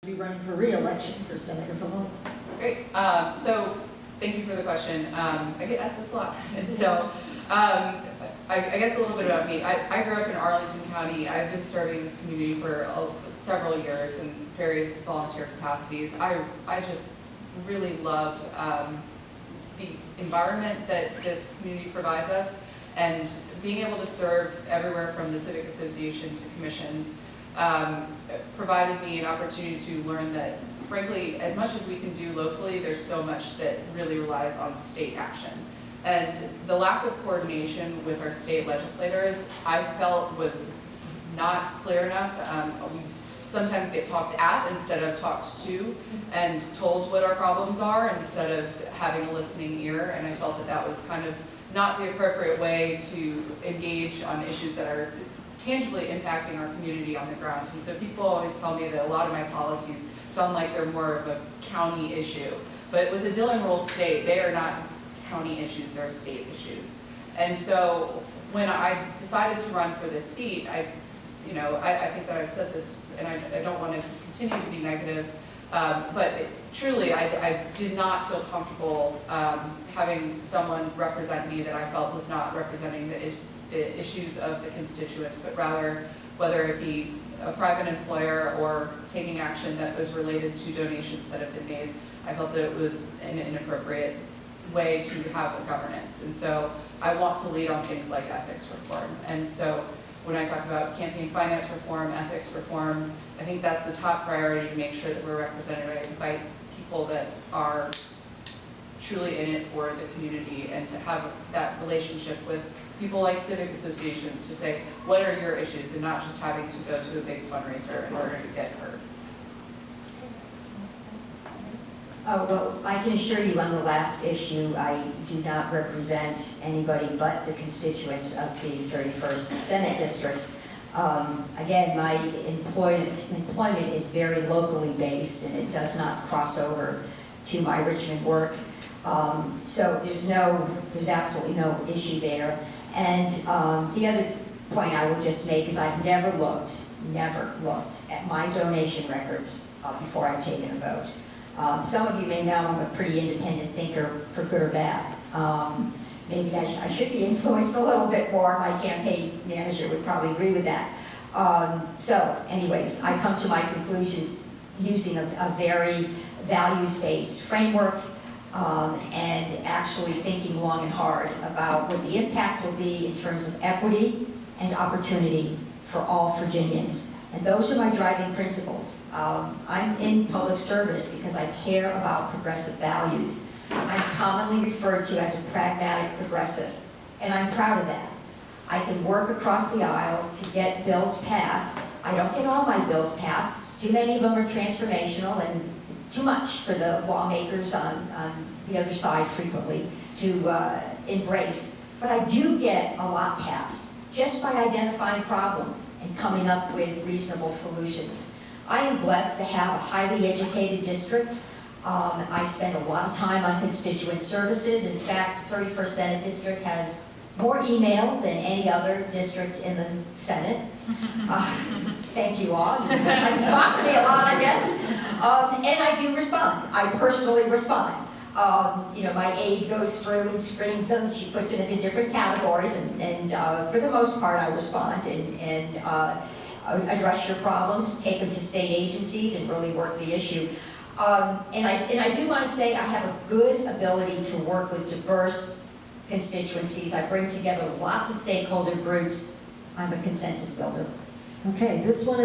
Be running for re-election for senator from Oak. Great. So thank you for the question. I get asked this a lot. And so I guess a little bit about me. I grew up in Arlington County. I've been serving this community for several years in various volunteer capacities. I just really love the environment that this community provides us, and being able to serve everywhere from the Civic Association to commissions provided me an opportunity to learn that, frankly, as much as we can do locally, there's so much that really relies on state action. And the lack of coordination with our state legislators, I felt, was not clear enough. We sometimes get talked at instead of talked to, and told what our problems are instead of having a listening ear, and I felt that that was kind of not the appropriate way to engage on issues that are tangibly impacting our community on the ground. And so people always tell me that a lot of my policies sound like they're more of a county issue. But with the Dillon Rural State, they are not county issues, they're state issues. And so when I decided to run for this seat, I think that I've said this, and I don't want to continue to be negative, but truly I did not feel comfortable having someone represent me that I felt was not representing the issues of the constituents, but rather whether it be a private employer or taking action that was related to donations that have been made. I felt that it was an inappropriate way to have a governance. And so I want to lead on things like ethics reform. And so when I talk about campaign finance reform, ethics reform, I think that's the top priority, to make sure that we're represented by people that are truly in it for the community, and to have that relationship with people like civic associations to say, what are your issues, and not just having to go to a big fundraiser in order to get heard. Oh, well, I can assure you on the last issue, I do not represent anybody but the constituents of the 31st Senate District. Again, my employment is very locally based, and it does not cross over to my Richmond work. So there's absolutely no issue there. And the other point I will just make is I've never looked at my donation records before I've taken a vote. Some of you may know I'm a pretty independent thinker, for good or bad. Maybe I should be influenced a little bit more. My campaign manager would probably agree with that. So anyways, I come to my conclusions using a very values-based framework, and actually thinking long and hard about what the impact will be in terms of equity and opportunity for all Virginians. And those are my driving principles. I'm in public service because I care about progressive values. I'm commonly referred to as a pragmatic progressive, and I'm proud of that. I can work across the aisle to get bills passed. I don't get all my bills passed. Too many of them are transformational, and too much for the lawmakers on the other side frequently to embrace. But I do get a lot passed just by identifying problems and coming up with reasonable solutions. I am blessed to have a highly educated district. I spend a lot of time on constituent services. In fact, the 31st Senate District has more email than any other district in the Senate. Thank you all. You like to talk to me a lot, I guess. And I do respond. I personally respond. My aide goes through and screens them. She puts them into different categories, and for the most part, I respond and address your problems, take them to state agencies, and really work the issue. And I do want to say I have a good ability to work with diverse constituencies. I bring together lots of stakeholder groups. I'm a consensus builder. Okay, this one is